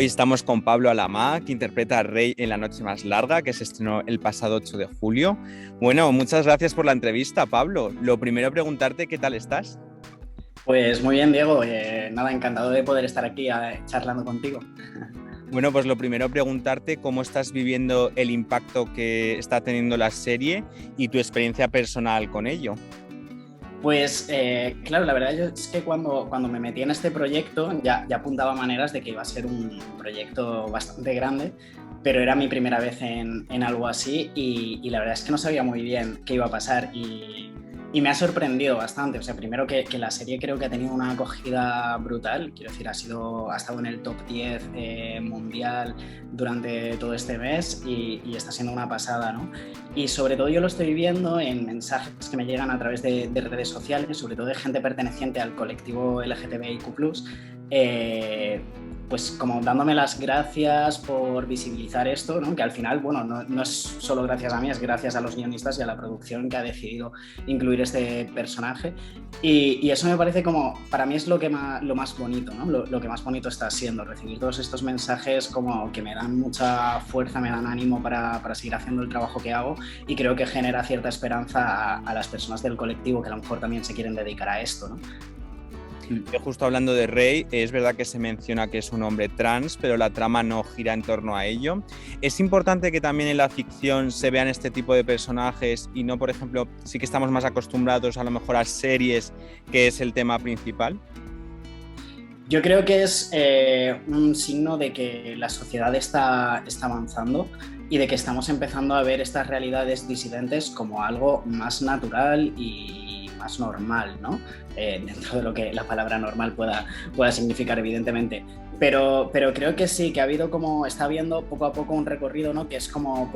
Hoy estamos con Pablo Alamá, que interpreta a Rey en La noche más larga, que se estrenó el pasado 8 de julio. Bueno, muchas gracias por la entrevista, Pablo. Lo primero, preguntarte qué tal estás. Pues muy bien, Diego. Nada, encantado de poder estar aquí charlando contigo. Bueno, pues lo primero, preguntarte cómo estás viviendo el impacto que está teniendo la serie y tu experiencia personal con ello. Pues claro, la verdad es que cuando me metí en este proyecto ya apuntaba maneras de que iba a ser un proyecto bastante grande, pero era mi primera vez en algo así y la verdad es que no sabía muy bien qué iba a pasar y me ha sorprendido bastante. O sea, primero que la serie creo que ha tenido una acogida brutal, quiero decir, ha estado en el top 10 mundial durante todo este mes y está siendo una pasada, ¿no? Y sobre todo yo lo estoy viendo en mensajes que me llegan a través de redes sociales, sobre todo de gente perteneciente al colectivo LGTBIQ+, pues como dándome las gracias por visibilizar esto, ¿no? Que al final, bueno, no es solo gracias a mí, es gracias a los guionistas y a la producción que ha decidido incluir este personaje. Y eso me parece como, para mí es lo más bonito, ¿no? Lo que más bonito está siendo, recibir todos estos mensajes como que me dan mucha fuerza, me dan ánimo para seguir haciendo el trabajo que hago y creo que genera cierta esperanza a las personas del colectivo que a lo mejor también se quieren dedicar a esto, ¿no? Justo hablando de Rey, es verdad que se menciona que es un hombre trans, pero la trama no gira en torno a ello. ¿Es importante que también en la ficción se vean este tipo de personajes y no, por ejemplo, sí que estamos más acostumbrados a lo mejor a series, que es el tema principal? Yo creo que es un signo de que la sociedad está avanzando y de que estamos empezando a ver estas realidades disidentes como algo más natural y más normal, ¿no? Dentro de lo que la palabra normal pueda significar, evidentemente. Pero creo que sí, que está habiendo poco a poco un recorrido, ¿no? Que es como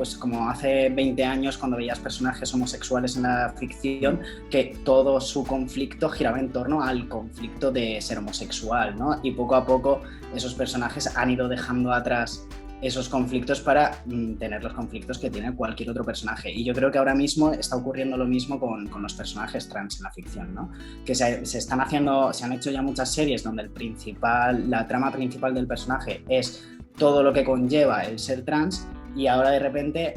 hace 20 años cuando veías personajes homosexuales en la ficción, que todo su conflicto giraba en torno al conflicto de ser homosexual, ¿no? Y poco a poco esos personajes han ido dejando atrás esos conflictos para tener los conflictos que tiene cualquier otro personaje. Y yo creo que ahora mismo está ocurriendo lo mismo con los personajes trans en la ficción, ¿no? Que se han hecho ya muchas series donde la trama principal del personaje es todo lo que conlleva el ser trans y ahora de repente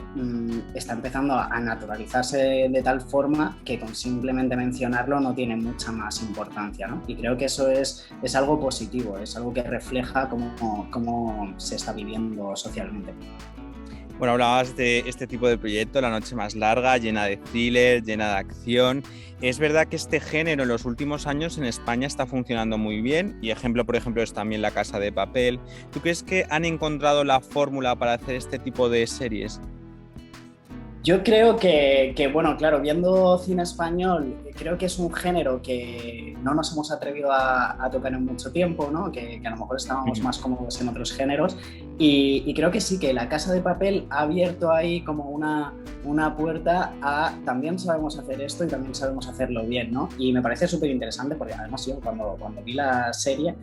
está empezando a naturalizarse de tal forma que con simplemente mencionarlo no tiene mucha más importancia, ¿no? Y creo que eso es algo positivo, es algo que refleja cómo se está viviendo socialmente. Bueno, hablabas de este tipo de proyecto, La noche más larga, llena de thriller, llena de acción. Es verdad que este género en los últimos años en España está funcionando muy bien y por ejemplo, es también La Casa de Papel. ¿Tú crees que han encontrado la fórmula para hacer este tipo de series? Yo creo que, bueno, claro, viendo cine español, creo que es un género que no nos hemos atrevido a tocar en mucho tiempo, ¿no? Que a lo mejor estábamos más cómodos en otros géneros y creo que sí, que La Casa de Papel ha abierto ahí como una puerta a también sabemos hacer esto y también sabemos hacerlo bien, ¿no? Y me parece súper interesante porque además yo cuando vi la serie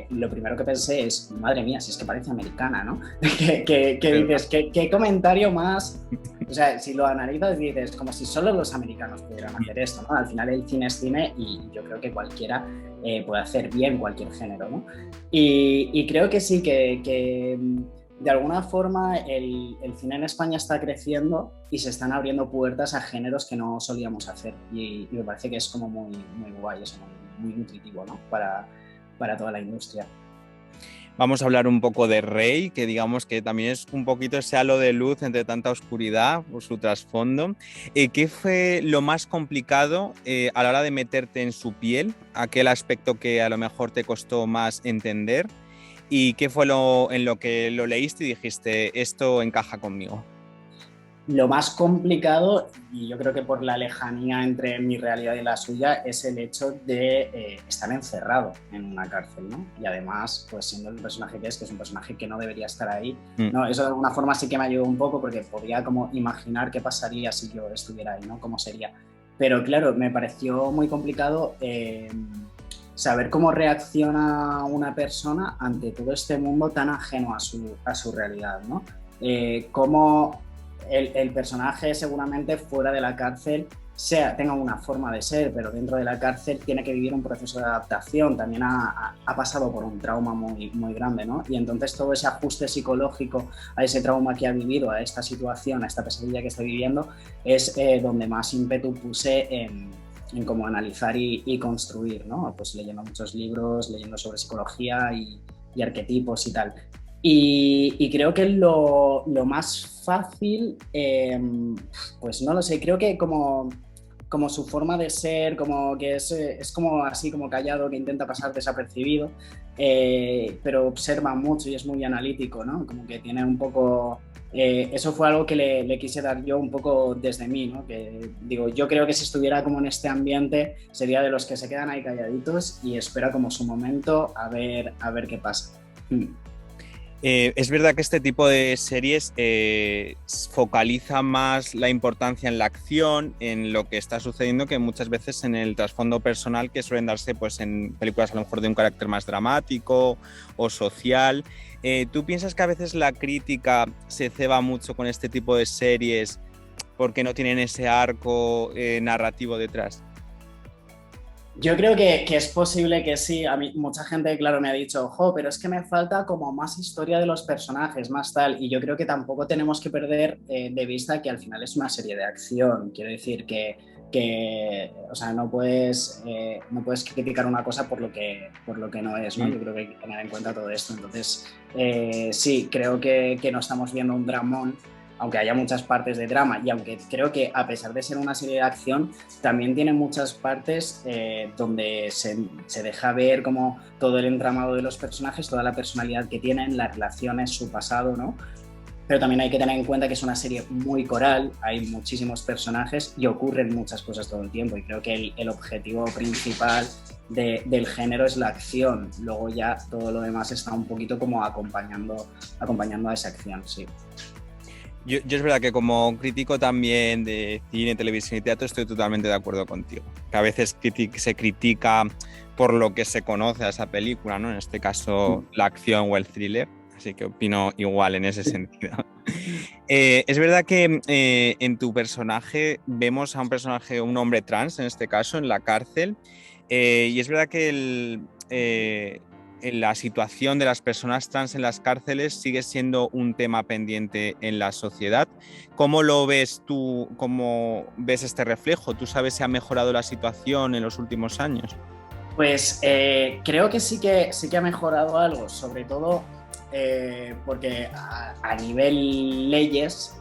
lo primero que pensé es, madre mía, si es que parece americana, ¿no? que dices, ¿qué comentario más? O sea, si lo analizas dices, como si solo los americanos pudieran hacer esto, ¿no? Al final el cine es cine y yo creo que cualquiera puede hacer bien cualquier género, ¿no? Y creo que sí, que de alguna forma el cine en España está creciendo y se están abriendo puertas a géneros que no solíamos hacer y me parece que es como muy, muy guay, eso, muy nutritivo, ¿no? Para toda la industria. Vamos a hablar un poco de Rey, que digamos que también es un poquito ese halo de luz entre tanta oscuridad por su trasfondo. ¿Qué fue lo más complicado a la hora de meterte en su piel? ¿Aquel aspecto que a lo mejor te costó más entender? ¿Y qué fue en lo que lo leíste y dijiste, esto encaja conmigo? Lo más complicado, y yo creo que por la lejanía entre mi realidad y la suya, es el hecho de estar encerrado en una cárcel, ¿no? Y además, pues siendo el personaje que es un personaje que no debería estar ahí, ¿no? Eso de alguna forma sí que me ayudó un poco porque podía como imaginar qué pasaría si yo estuviera ahí, ¿no? ¿Cómo sería? Pero claro, me pareció muy complicado saber cómo reacciona una persona ante todo este mundo tan ajeno a su realidad, ¿no? Cómo el personaje seguramente fuera de la cárcel tenga una forma de ser, pero dentro de la cárcel tiene que vivir un proceso de adaptación, también ha pasado por un trauma muy, muy grande, ¿no? Y entonces todo ese ajuste psicológico a ese trauma que ha vivido, a esta situación, a esta pesadilla que está viviendo, es donde más ímpetu puse en cómo analizar y construir, ¿no? Pues leyendo muchos libros, leyendo sobre psicología y arquetipos y tal. Y creo que lo más fácil, pues no lo sé, creo que como su forma de ser, como que es como así, como callado, que intenta pasar desapercibido, pero observa mucho y es muy analítico, ¿no? Como que tiene un poco... eso fue algo que le quise dar yo un poco desde mí, ¿no? Que digo, yo creo que si estuviera como en este ambiente sería de los que se quedan ahí calladitos y espera como su momento a ver qué pasa. Es verdad que este tipo de series focaliza más la importancia en la acción, en lo que está sucediendo, que muchas veces en el trasfondo personal, que suelen darse pues, en películas a lo mejor de un carácter más dramático o social. ¿Tú piensas que a veces la crítica se ceba mucho con este tipo de series porque no tienen ese arco narrativo detrás? Yo creo que es posible que sí. A mí mucha gente, claro, me ha dicho, ojo, pero es que me falta como más historia de los personajes, más tal. Y yo creo que tampoco tenemos que perder de vista que al final es una serie de acción. Quiero decir o sea, no puedes criticar una cosa por lo que no es, ¿no? Yo creo que hay que tener en cuenta todo esto. Entonces, sí, creo que no estamos viendo un dramón, aunque haya muchas partes de drama y aunque creo que a pesar de ser una serie de acción, también tiene muchas partes donde se deja ver como todo el entramado de los personajes, toda la personalidad que tienen, las relaciones, su pasado, ¿no? Pero también hay que tener en cuenta que es una serie muy coral, hay muchísimos personajes y ocurren muchas cosas todo el tiempo y creo que el objetivo principal del género es la acción, luego ya todo lo demás está un poquito como acompañando a esa acción, sí. Yo es verdad que como crítico también de cine, televisión y teatro estoy totalmente de acuerdo contigo. Que a veces se critica por lo que se conoce a esa película, ¿no? En este caso, la acción o el thriller. Así que opino igual en ese sentido. Es verdad que en tu personaje vemos a un hombre trans, en este caso, en la cárcel. Y es verdad que en la situación de las personas trans en las cárceles sigue siendo un tema pendiente en la sociedad. ¿Cómo lo ves tú? ¿Cómo ves este reflejo? ¿Tú sabes si ha mejorado la situación en los últimos años? Pues creo que sí que ha mejorado algo, sobre todo porque a nivel leyes,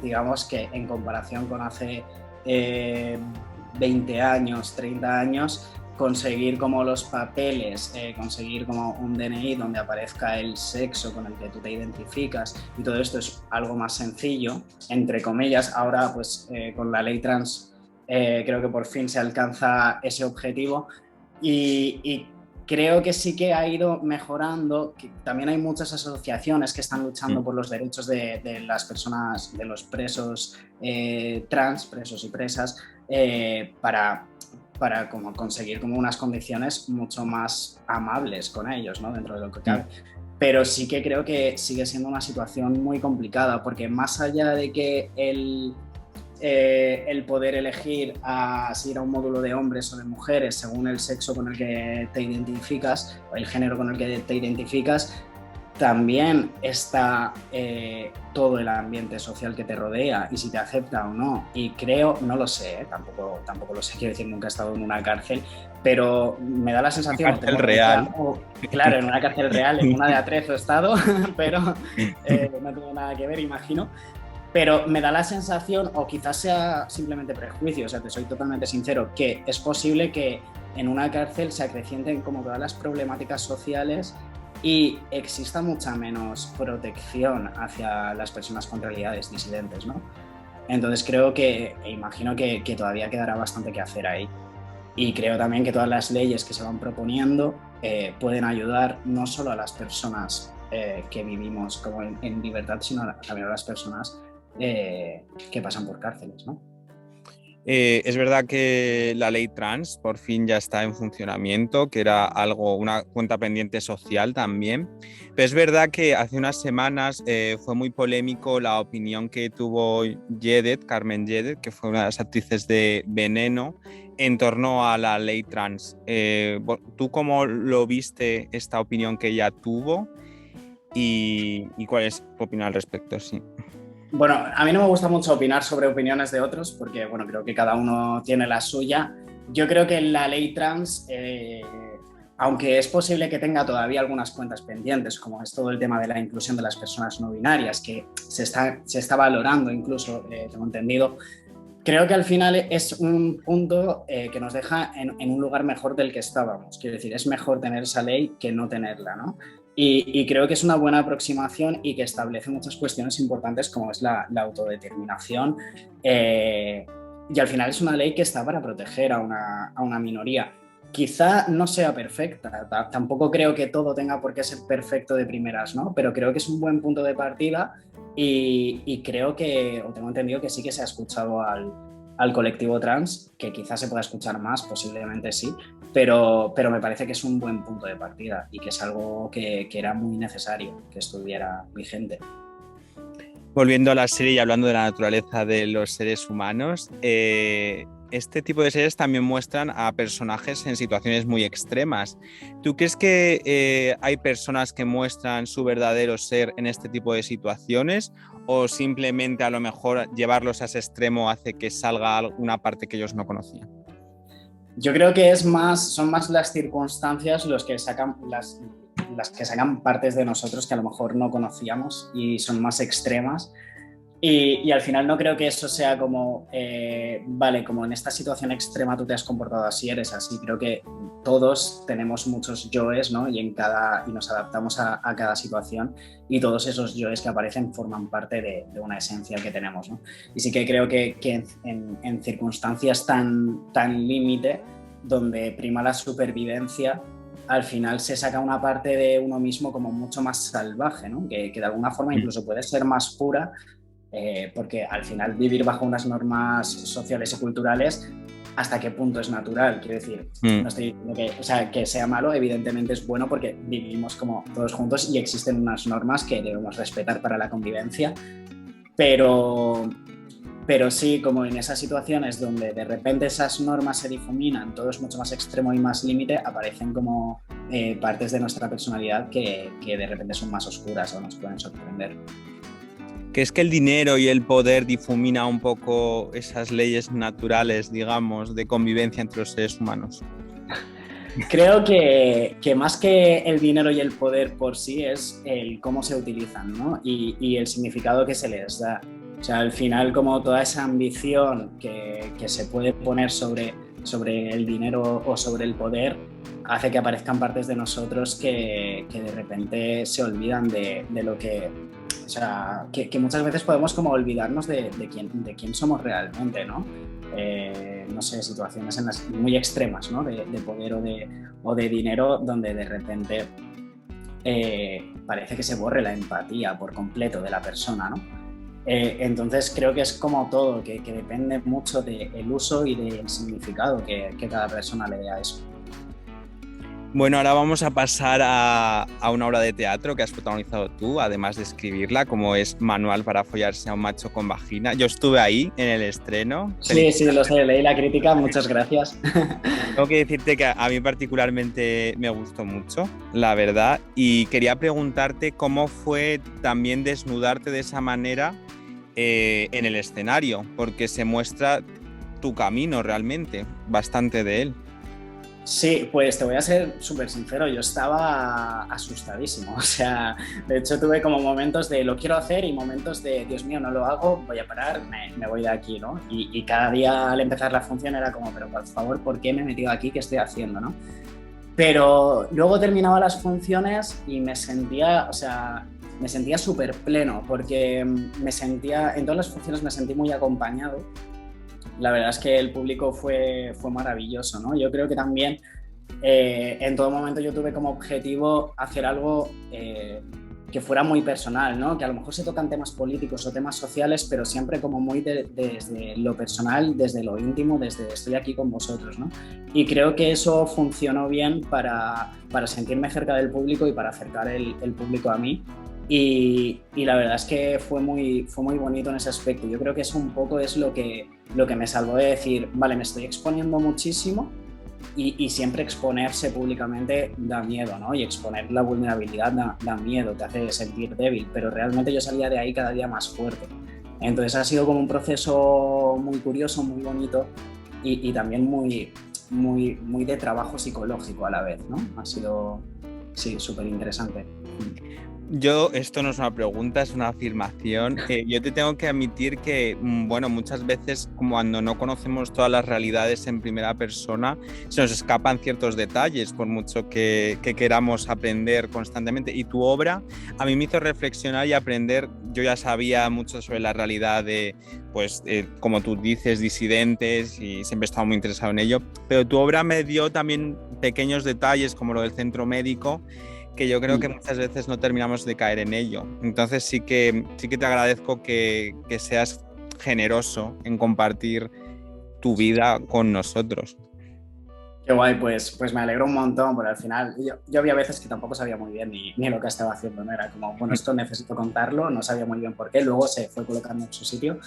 digamos que en comparación con hace 20 años, 30 años, conseguir como los papeles, conseguir como un DNI donde aparezca el sexo con el que tú te identificas y todo esto es algo más sencillo, entre comillas. Ahora pues con la ley trans creo que por fin se alcanza ese objetivo y creo que sí que ha ido mejorando, que también hay muchas asociaciones que están luchando por los derechos de las personas, de los presos trans, presos y presas, para como conseguir como unas condiciones mucho más amables con ellos, ¿no? Dentro de lo que cabe. Pero sí que creo que sigue siendo una situación muy complicada, porque más allá de que el poder elegir si ir a un módulo de hombres o de mujeres según el sexo con el que te identificas o el género con el que te identificas, también está todo el ambiente social que te rodea y si te acepta o no. Y creo, no lo sé, tampoco lo sé, quiero decir, nunca he estado en una cárcel, pero me da la sensación... Una cárcel real. Claro, en una cárcel real, en una de Atrezo he estado, pero no tengo nada que ver, imagino. Pero me da la sensación, o quizás sea simplemente prejuicio, o sea, te soy totalmente sincero, que es posible que en una cárcel se acrecienten como todas las problemáticas sociales y exista mucha menos protección hacia las personas con realidades disidentes, ¿no? Entonces creo imagino que todavía quedará bastante que hacer ahí. Y creo también que todas las leyes que se van proponiendo pueden ayudar no solo a las personas que vivimos como en libertad, sino también a las personas que pasan por cárceles, ¿no? Es verdad que la ley trans por fin ya está en funcionamiento, que era algo, una cuenta pendiente social también, pero es verdad que hace unas semanas fue muy polémico la opinión que tuvo Yedet, Carmen Yedet, que fue una de las actrices de Veneno, en torno a la ley trans. ¿Tú cómo lo viste esta opinión que ella tuvo y cuál es tu opinión al respecto? Sí. Bueno, a mí no me gusta mucho opinar sobre opiniones de otros porque, bueno, creo que cada uno tiene la suya. Yo creo que la ley trans, aunque es posible que tenga todavía algunas cuentas pendientes, como es todo el tema de la inclusión de las personas no binarias, que se está valorando incluso, tengo entendido, creo que al final es un punto que nos deja en un lugar mejor del que estábamos. Quiero decir, es mejor tener esa ley que no tenerla, ¿no? Y creo que es una buena aproximación y que establece muchas cuestiones importantes como es la autodeterminación. Y al final es una ley que está para proteger a una minoría. Quizá no sea perfecta, tampoco creo que todo tenga por qué ser perfecto de primeras, ¿no? Pero creo que es un buen punto de partida y creo que, o tengo entendido que sí que se ha escuchado al colectivo trans, que quizás se pueda escuchar más, posiblemente sí, pero me parece que es un buen punto de partida y que es algo que era muy necesario que estuviera vigente. Volviendo a la serie y hablando de la naturaleza de los seres humanos, este tipo de series también muestran a personajes en situaciones muy extremas. ¿Tú crees que hay personas que muestran su verdadero ser en este tipo de situaciones o simplemente a lo mejor llevarlos a ese extremo hace que salga una parte que ellos no conocían? Yo creo que son más las circunstancias los que sacan las que sacan partes de nosotros que a lo mejor no conocíamos y son más extremas. Y al final no creo que eso sea como, vale, como en esta situación extrema tú te has comportado así, eres así. Creo que todos tenemos muchos yoes, ¿no? Y nos adaptamos a cada situación y todos esos yoes que aparecen forman parte de una esencia que tenemos, ¿no? Y sí que creo que en circunstancias tan límite, donde prima la supervivencia, al final se saca una parte de uno mismo como mucho más salvaje, ¿no? Que de alguna forma incluso puede ser más pura, porque al final vivir bajo unas normas sociales y culturales, ¿hasta qué punto es natural? Quiero decir, no estoy diciendo que sea malo, evidentemente es bueno porque vivimos como todos juntos y existen unas normas que debemos respetar para la convivencia, pero sí, como en esas situaciones donde de repente esas normas se difuminan, todo es mucho más extremo y más límite, aparecen como partes de nuestra personalidad que de repente son más oscuras o nos pueden sorprender. ¿Que es que el dinero y el poder difumina un poco esas leyes naturales, digamos, de convivencia entre los seres humanos? Creo que más que el dinero y el poder por sí es el cómo se utilizan, ¿no? Y el significado que se les da. O sea, al final como toda esa ambición que se puede poner sobre el dinero o sobre el poder hace que aparezcan partes de nosotros que de repente se olvidan de lo que... O sea, que muchas veces podemos como olvidarnos de quién somos realmente, ¿no? No sé, situaciones muy extremas, ¿no? De poder o de dinero donde de repente parece que se borre la empatía por completo de la persona, ¿no? Entonces creo que es como todo, que depende mucho del uso y del significado que cada persona le dé a eso. Bueno, ahora vamos a pasar a una obra de teatro que has protagonizado tú, además de escribirla, como es Manual para follarse a un macho con vagina. Yo estuve ahí en el estreno. Sí, lo sé, leí la crítica, muchas gracias. Tengo que decirte que a mí particularmente me gustó mucho, la verdad, y quería preguntarte cómo fue también desnudarte de esa manera en el escenario, porque se muestra tu camino realmente, bastante de él. Sí, pues te voy a ser súper sincero, yo estaba asustadísimo, o sea, de hecho tuve como momentos de lo quiero hacer y momentos de Dios mío, no lo hago, voy a parar, me voy de aquí, ¿no? Y cada día al empezar la función era como, pero por favor, ¿por qué me he metido aquí? ¿Qué estoy haciendo, no? Pero luego terminaba las funciones y me sentía súper pleno, porque en todas las funciones me sentí muy acompañado. La verdad es que el público fue maravilloso, ¿no? Yo creo que también en todo momento yo tuve como objetivo hacer algo que fuera muy personal, ¿no? Que a lo mejor se tocan temas políticos o temas sociales, pero siempre como muy desde lo personal, desde lo íntimo, desde estoy aquí con vosotros, ¿no? Y creo que eso funcionó bien para sentirme cerca del público y para acercar el público a mí. Y la verdad es que fue muy bonito en ese aspecto. Yo creo que eso un poco es lo que me salvó de decir, vale, me estoy exponiendo muchísimo y siempre exponerse públicamente da miedo, ¿no? Y exponer la vulnerabilidad da miedo, te hace sentir débil, pero realmente yo salía de ahí cada día más fuerte. Entonces ha sido como un proceso muy curioso, muy bonito y también muy de trabajo psicológico a la vez, ¿no? Ha sido, sí, súper interesante. Yo, esto no es una pregunta, es una afirmación. Yo te tengo que admitir que, bueno, muchas veces cuando no conocemos todas las realidades en primera persona, se nos escapan ciertos detalles, por mucho que queramos aprender constantemente. Y tu obra a mí me hizo reflexionar y aprender. Yo ya sabía mucho sobre la realidad de, pues, como tú dices, disidentes, y siempre he estado muy interesado en ello. Pero tu obra me dio también pequeños detalles, como lo del centro médico, que yo creo que muchas veces no terminamos de caer en ello. Entonces sí que te agradezco que seas generoso en compartir tu vida con nosotros. Qué guay, pues me alegro un montón, porque al final yo había veces que tampoco sabía muy bien ni lo que estaba haciendo, ¿no? Era como, bueno, esto necesito contarlo, no sabía muy bien por qué, luego se fue colocando en su sitio.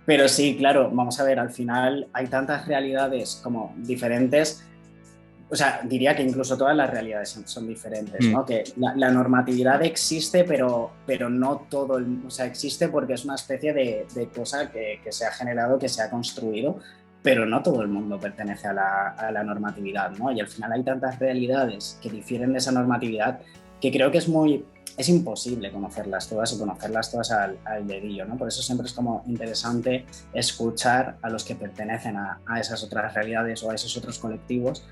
Pero sí, claro, vamos a ver, al final hay tantas realidades como diferentes. O sea, diría que incluso todas las realidades son diferentes, ¿no? Que la normatividad existe, pero no todo, o sea, existe porque es una especie de cosa que se ha generado, que se ha construido, pero no todo el mundo pertenece a la normatividad, ¿no? Y al final hay tantas realidades que difieren de esa normatividad que creo que es imposible conocerlas todas y conocerlas todas al dedillo, ¿no? Por eso siempre es como interesante escuchar a los que pertenecen a esas otras realidades o a esos otros colectivos,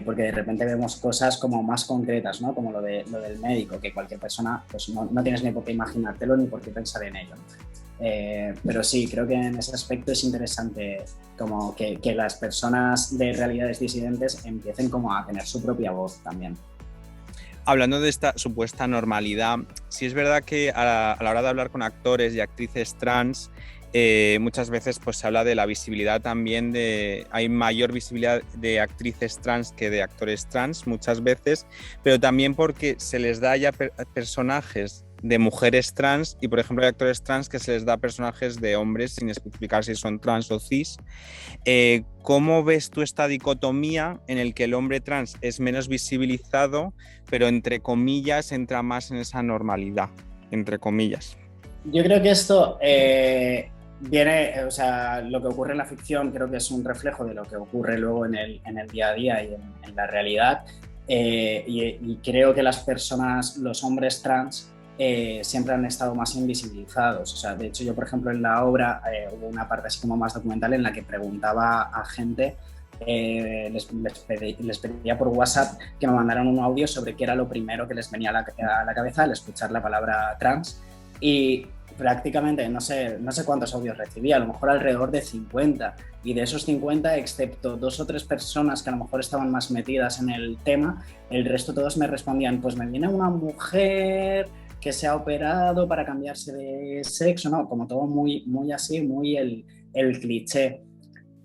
porque de repente vemos cosas como más concretas, ¿no? Como lo del médico, que cualquier persona pues no tienes ni por qué imaginártelo ni por qué pensar en ello. Pero sí, creo que en ese aspecto es interesante como que las personas de realidades disidentes empiecen como a tener su propia voz también. Hablando de esta supuesta normalidad, sí es verdad que a la hora de hablar con actores y actrices trans, muchas veces pues, se habla de la visibilidad también, hay mayor visibilidad de actrices trans que de actores trans muchas veces, pero también porque se les da ya personajes de mujeres trans y, por ejemplo, hay actores trans que se les da personajes de hombres sin especificar si son trans o cis. ¿Cómo ves tú esta dicotomía en el que el hombre trans es menos visibilizado, pero entre comillas entra más en esa normalidad, entre comillas? Yo creo que esto viene, o sea, lo que ocurre en la ficción creo que es un reflejo de lo que ocurre luego en el día a día y en la realidad. Y creo que las personas, los hombres trans, siempre han estado más invisibilizados. O sea, de hecho, yo, por ejemplo, en la obra hubo una parte así como más documental en la que preguntaba a gente, les pedía por WhatsApp que me mandaran un audio sobre qué era lo primero que les venía a la cabeza al escuchar la palabra trans. Y prácticamente no sé cuántos audios recibí, a lo mejor alrededor de 50, y de esos 50, excepto 2 o 3 personas que a lo mejor estaban más metidas en el tema, el resto todos me respondían, pues me viene una mujer que se ha operado para cambiarse de sexo, ¿no? Como todo muy así, muy el cliché.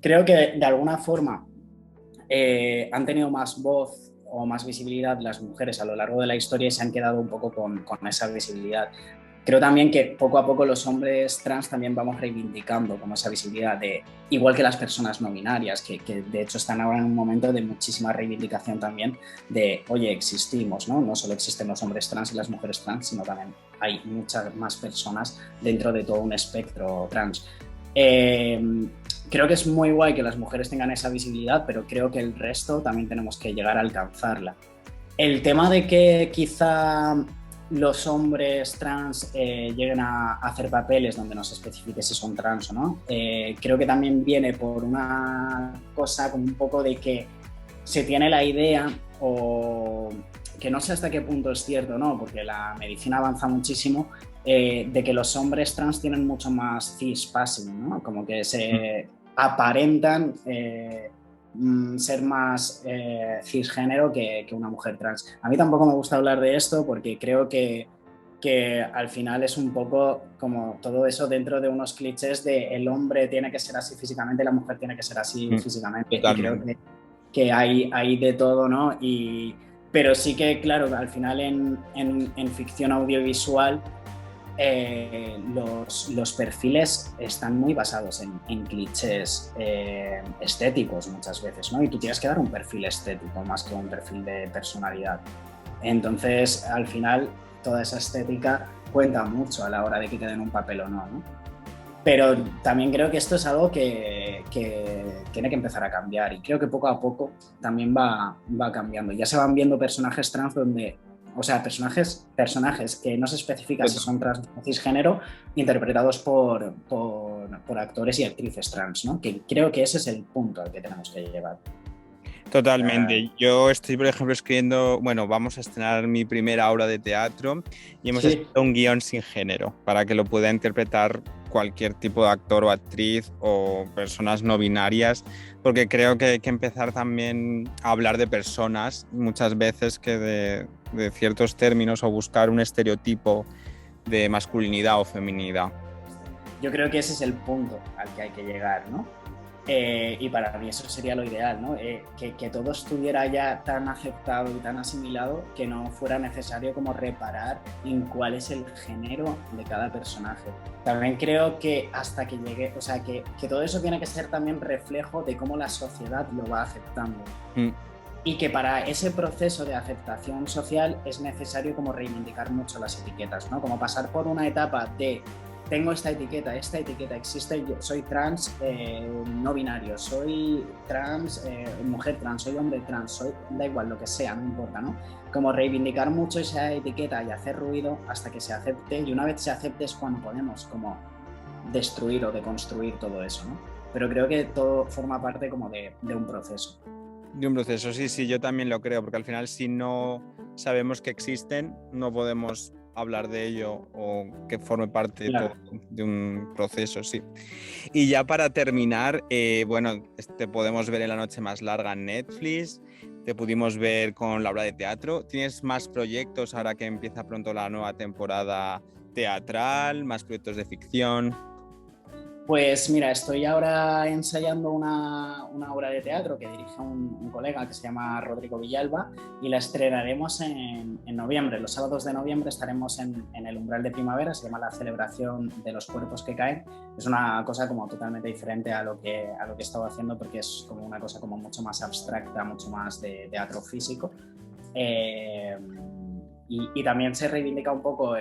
Creo que de alguna forma han tenido más voz o más visibilidad las mujeres a lo largo de la historia y se han quedado un poco con esa visibilidad. Creo también que poco a poco los hombres trans también vamos reivindicando como esa visibilidad, igual que las personas no binarias, que de hecho están ahora en un momento de muchísima reivindicación también de, oye, existimos, ¿no? No solo existen los hombres trans y las mujeres trans, sino también hay muchas más personas dentro de todo un espectro trans. Creo que es muy guay que las mujeres tengan esa visibilidad, pero creo que el resto también tenemos que llegar a alcanzarla. El tema de que quizá los hombres trans lleguen a hacer papeles donde no se especifique si son trans o no, creo que también viene por una cosa como un poco de que se tiene la idea, o que no sé hasta qué punto es cierto, ¿no? Porque la medicina avanza muchísimo, de que los hombres trans tienen mucho más cis-passing, ¿no? Como que se aparentan ser más cisgénero que una mujer trans. A mí tampoco me gusta hablar de esto porque creo que que al final es un poco como todo eso dentro de unos clichés de el hombre tiene que ser así físicamente, la mujer tiene que ser así físicamente. Totalmente. Y creo que hay de todo, ¿no? Pero sí que, claro, al final en ficción audiovisual los perfiles están muy basados en clichés estéticos muchas veces, ¿no? Y tú tienes que dar un perfil estético más que un perfil de personalidad. Entonces, al final, toda esa estética cuenta mucho a la hora de que te den un papel o no, ¿no? Pero también creo que esto es algo que tiene que empezar a cambiar y creo que poco a poco también va cambiando. Ya se van viendo personajes trans donde, o sea, personajes que no se especifica si son trans o cisgénero, interpretados por actores y actrices trans, ¿no? Que creo que ese es el punto al que tenemos que llevar. Totalmente. Yo estoy, por ejemplo, escribiendo, bueno, vamos a estrenar mi primera obra de teatro y hemos escrito un guión sin género para que lo pueda interpretar cualquier tipo de actor o actriz o personas no binarias, porque creo que hay que empezar también a hablar de personas muchas veces que de ciertos términos o buscar un estereotipo de masculinidad o feminidad. Yo creo que ese es el punto al que hay que llegar, ¿no? Y para mí eso sería lo ideal, ¿no? Que todo estuviera ya tan aceptado y tan asimilado que no fuera necesario como reparar en cuál es el género de cada personaje. También creo que hasta que llegue, o sea, que todo eso tiene que ser también reflejo de cómo la sociedad lo va aceptando. Y que para ese proceso de aceptación social es necesario como reivindicar mucho las etiquetas, ¿no? Como pasar por una etapa de tengo esta etiqueta existe, yo soy trans no binario, soy trans, mujer trans, soy hombre trans, da igual, lo que sea, no importa, ¿no? Como reivindicar mucho esa etiqueta y hacer ruido hasta que se acepte, y una vez se acepte es cuando podemos como destruir o deconstruir todo eso, ¿no? Pero creo que todo forma parte como de un proceso. De un proceso, sí, yo también lo creo, porque al final si no sabemos que existen, no podemos hablar de ello o que forme parte de un proceso, sí. Y ya para terminar, bueno, te podemos ver en La noche más larga en Netflix, te pudimos ver con la obra de teatro. ¿Tienes más proyectos ahora que empieza pronto la nueva temporada teatral, más proyectos de ficción? Pues mira, estoy ahora ensayando una obra de teatro que dirige un colega que se llama Rodrigo Villalba y la estrenaremos en noviembre. Los sábados de noviembre estaremos en el umbral de primavera, se llama La celebración de los cuerpos que caen. Es una cosa como totalmente diferente a lo que he estado haciendo porque es como una cosa como mucho más abstracta, mucho más de teatro físico. Y también se reivindica un poco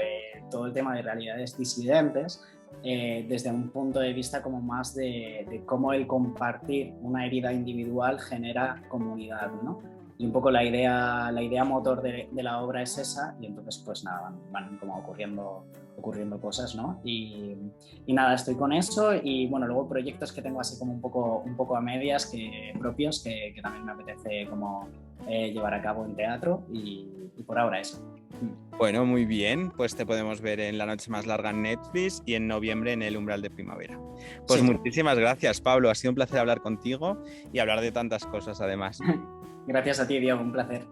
todo el tema de realidades disidentes, desde un punto de vista como más de cómo el compartir una herida individual genera comunidad, ¿no? Y un poco la idea motor de la obra es esa, y entonces pues nada, van como ocurriendo cosas, ¿no? Y nada, estoy con eso y bueno, luego proyectos que tengo así como un poco a medias propios que también me apetece como llevar a cabo en teatro y por ahora eso. Bueno, muy bien, pues te podemos ver en La noche más larga en Netflix y en noviembre en el umbral de primavera. Pues sí. Muchísimas gracias, Pablo, ha sido un placer hablar contigo y hablar de tantas cosas además. Gracias a ti, Diego, un placer.